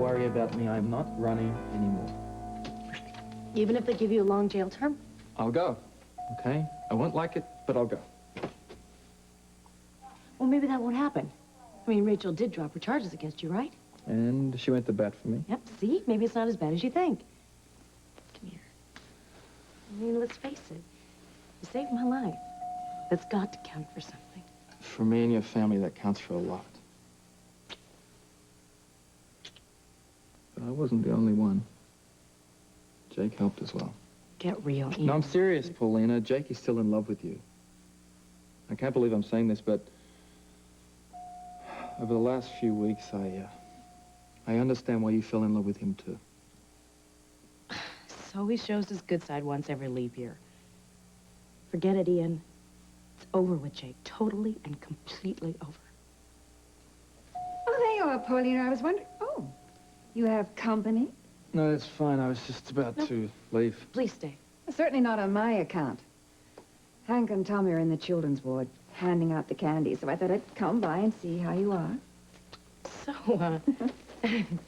worry about me. I'm not running anymore. Even if they give you a long jail term? I'll go, okay? I won't like it, but I'll go. Well, maybe that won't happen. I mean, Rachel did drop her charges against you, right? And she went to bat for me. Yep, see? Maybe it's not as bad as you think. Come here. I mean, let's face it. You saved my life. That's got to count for something. For me and your family, that counts for a lot. But I wasn't the only one. Jake helped as well. Get real, Ian. No, I'm serious, Paulina. Jake is still in love with you. I can't believe I'm saying this, but over the last few weeks, I understand why you fell in love with him, too. So he shows his good side once every leap year. Forget it, Ian. It's over with Jake. Totally and completely over. Oh, there you are, Paulina. I was wondering... Oh, you have company? No, it's fine. I was just about to leave. Please stay. Certainly not on my account. Hank and Tommy are in the children's ward, handing out the candy, so I thought I'd come by and see how you are. So,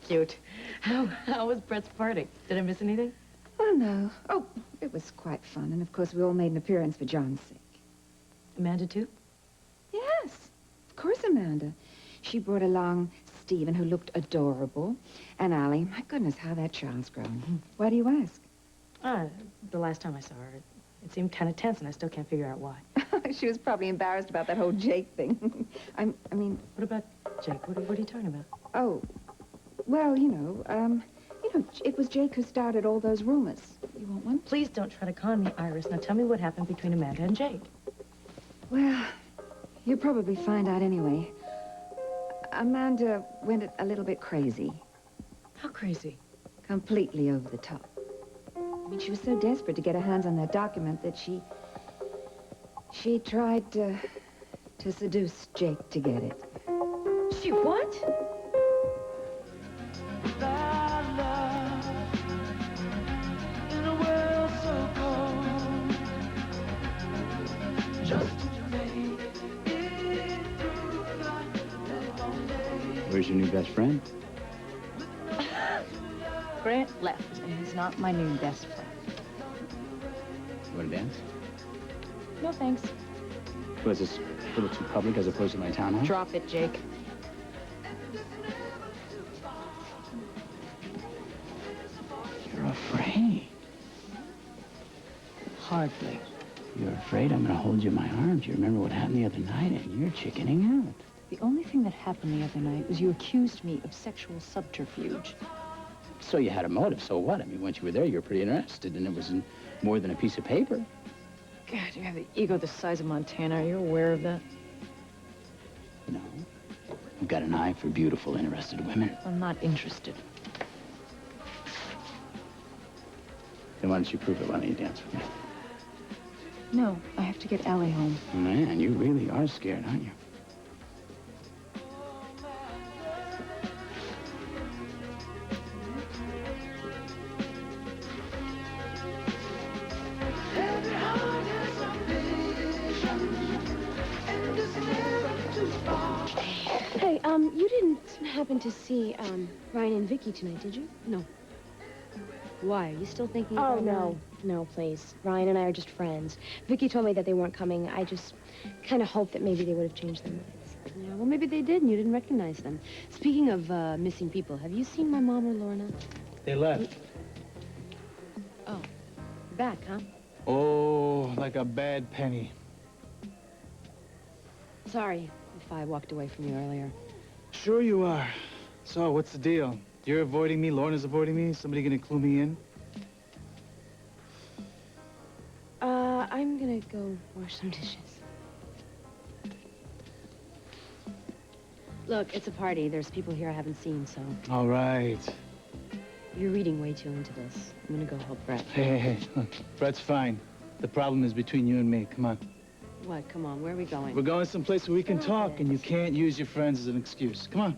cute. How was Brett's party? Did I miss anything? Oh, no. Oh, it was quite fun, and of course we all made an appearance for John's sake. Amanda, too? Yes, of course, Amanda. She brought along Stephen, who looked adorable, and Allie. My goodness, how that child's grown. Why do you ask? The last time I saw her, it seemed kind of tense, and I still can't figure out why. She was probably embarrassed about that whole Jake thing. I mean... What about Jake? What are you talking about? Oh, well, it was Jake who started all those rumors. You want one? Please don't try to con me, Iris. Now tell me what happened between Amanda and Jake. Well, you'll probably find out anyway. Amanda went a little bit crazy. How crazy? Completely over the top. I mean, she was so desperate to get her hands on that document that she tried to seduce Jake to get it. She what? Where's your new best friend? Grant left, and he's not my new best friend. You want to dance? No, thanks. Was this a little too public as opposed to my town hall? Drop it, Jake. You're afraid. Hardly. You're afraid I'm going to hold you in my arms. You remember what happened the other night, and you're chickening out. The only thing that happened the other night was you accused me of sexual subterfuge. So you had a motive, so what? I mean, once you were there, you were pretty interested, and it was in more than a piece of paper. God, you have the ego the size of Montana. Are you aware of that? No. I've got an eye for beautiful, interested women. I'm not interested. Then why don't you prove it? Why don't you dance with me? No, I have to get Allie home. Man, you really are scared, aren't you? Hey, you didn't happen to see, Ryan and Vicky tonight, did you? No. Why? Are you still thinking Oh, about no. No, please. Ryan and I are just friends. Vicky told me that they weren't coming. I just kind of hoped that maybe they would have changed their minds. Yeah, well, maybe they did and you didn't recognize them. Speaking of, missing people, have you seen my mom or Lorna? They left. Oh, back, huh? Oh, like a bad penny. Sorry if I walked away from you earlier. Sure you are. So, what's the deal? You're avoiding me, Lorna's avoiding me, somebody gonna clue me in? I'm gonna go wash some dishes. Look, it's a party. There's people here I haven't seen, so... All right. You're reading way too into this. I'm gonna go help Brett. Hey, look, Brett's fine. The problem is between you and me. Come on. What? Come on, where are we going? We're going someplace where we can Stop talk, it. and you can't use your friends as an excuse. Come on.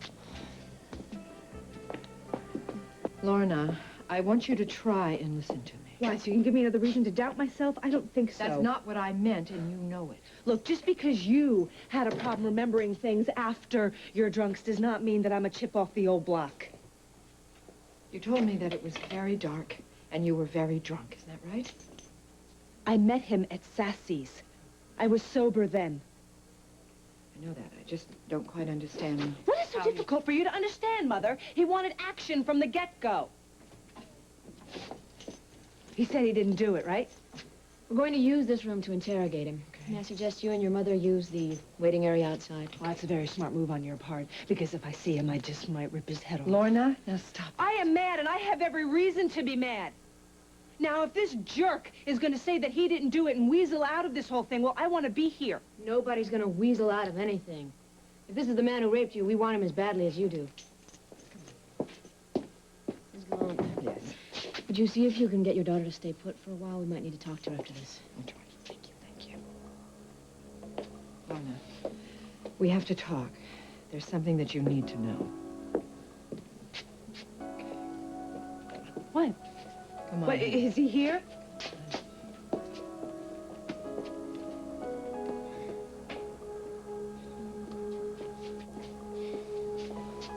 Lorna, I want you to try and listen to me. Why, so you can give me another reason to doubt myself? I don't think so. That's not what I meant, and you know it. Look, just because you had a problem remembering things after your drunks does not mean that I'm a chip off the old block. You told me that it was very dark and you were very drunk. Isn't that right? I met him at Sassy's. I was sober then. I know that. I just don't quite understand. What is so difficult for you to understand, Mother? He wanted action from the get-go. He said he didn't do it, right? We're going to use this room to interrogate him. Okay. May I suggest you and your mother use the waiting area outside? Well, that's a very smart move on your part, because if I see him, I just might rip his head off. Lorna, now stop. I am mad, and I have every reason to be mad. Now, if this jerk is going to say that he didn't do it and weasel out of this whole thing, well, I want to be here. Nobody's going to weasel out of anything. If this is the man who raped you, we want him as badly as you do. Ms. Gallant, Yes. would you see if you can get your daughter to stay put for a while? We might need to talk to her after this. I'll try. Thank you, thank you. Lorna, we have to talk. There's something that you need to know. What? Come on. What, is he here?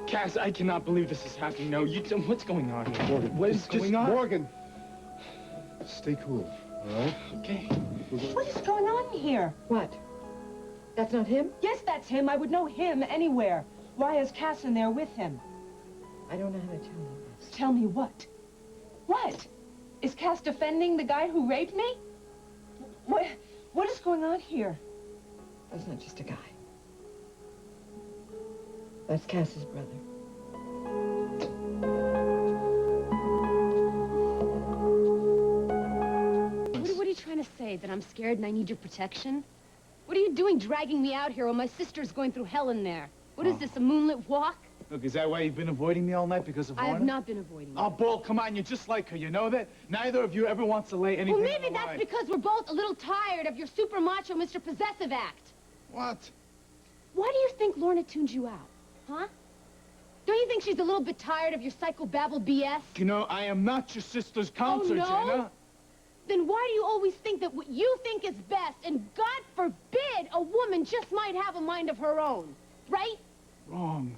Cass, I cannot believe this is happening. No, what's going on here? Morgan, What is going on? Morgan! Stay cool, all right? Okay. What is going on here? What? That's not him? Yes, that's him. I would know him anywhere. Why is Cass in there with him? I don't know how to tell you this. Tell me what? What? Is Cass defending the guy who raped me? What is going on here? That's not just a guy. That's Cass's brother. What are you trying to say? That I'm scared and I need your protection? What are you doing dragging me out here while my sister's going through hell in there? What is this, a moonlit walk? Look, is that why you've been avoiding me all night, because of I Lorna? have not been avoiding you. Oh, Bull, come on, you're just like her. You know that? Neither of you ever wants to lay anything Well, on maybe the that's line. because we're both a little tired of your super macho Mr. Possessive act. What? Why do you think Lorna tuned you out? Huh? Don't you think she's a little bit tired of your psychobabble BS? You know, I am not your sister's counselor, Oh, no? Jenna. Then why do you always think that what you think is best, and God forbid a woman just might have a mind of her own, right? Wrong.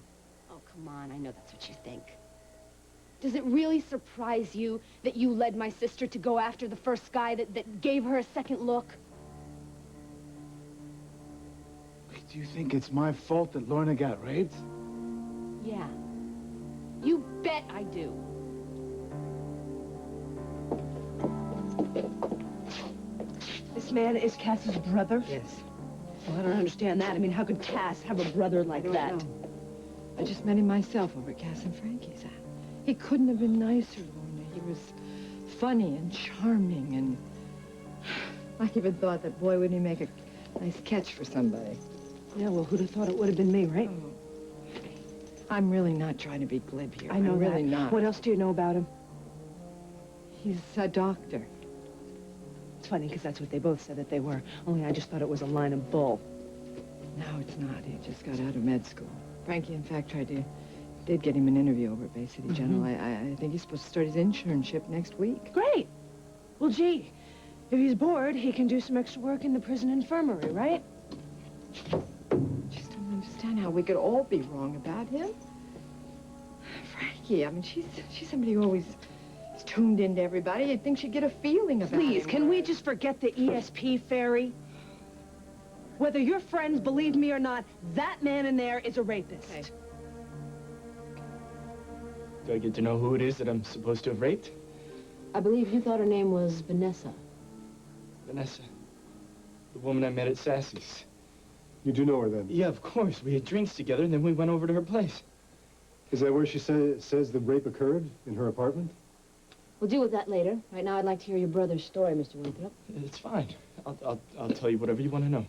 Oh, come on, I know that's what you think. Does it really surprise you that you led my sister to go after the first guy that gave her a second look? Do you think it's my fault that Lorna got raped? Yeah. You bet I do. This man is Cass's brother? Yes. Well, I don't understand that. I mean, how could Cass have a brother like that? No. I just met him myself over at Cass and Frankie's. He couldn't have been nicer, Lorna. He was funny and charming, and I even thought that, boy, wouldn't he make a nice catch for somebody. Yeah, well, who'd have thought it would have been me, right? Oh. I'm really not trying to be glib here. I know I'm really that. not. What else do you know about him? He's a doctor. It's funny, because that's what they both said that they were. Only I just thought it was a line of bull. No, it's not. He just got out of med school. Frankie, in fact, did get him an interview over at Bay City General. I think he's supposed to start his internship next week. Great. Well, gee, if he's bored, he can do some extra work in the prison infirmary, right? Just don't understand how we could all be wrong about him. Frankie, I mean, she's somebody who always is tuned into everybody. You'd think she'd get a feeling about Please, him. can we just forget the ESP fairy? Whether your friends believe me or not, that man in there is a rapist. Okay. Do I get to know who it is that I'm supposed to have raped? I believe you thought her name was Vanessa. Vanessa. The woman I met at Sassy's. You do know her, then? Yeah, of course. We had drinks together, and then we went over to her place. Is that where she says the rape occurred? In her apartment? We'll deal with that later. Right now, I'd like to hear your brother's story, Mr. Winthrop. It's fine. I'll tell you whatever you want to know.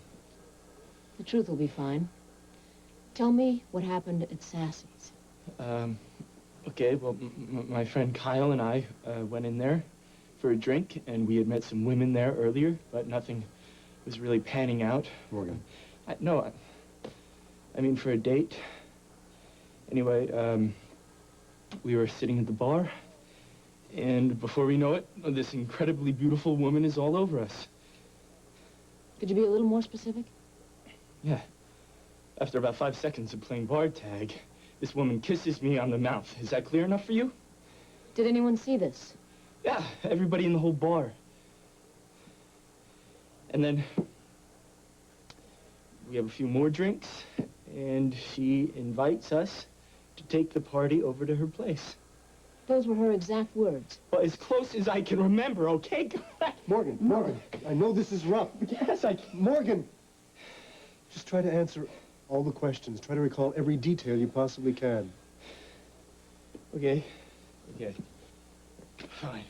The truth will be fine. Tell me what happened at Sassy's. Okay, well, my friend Kyle and I went in there for a drink, and we had met some women there earlier, but nothing was really panning out. Morgan. I mean, for a date. Anyway, we were sitting at the bar, and before we know it, this incredibly beautiful woman is all over us. Could you be a little more specific? Yeah. After about 5 seconds of playing bar tag, this woman kisses me on the mouth. Is that clear enough for you? Did anyone see this? Yeah, everybody in the whole bar. And then we have a few more drinks, and she invites us to take the party over to her place. Those were her exact words. Well, as close as I can remember, okay? Morgan, I know this is rough. Yes, Morgan! Just try to answer all the questions. Try to recall every detail you possibly can. Okay. Fine.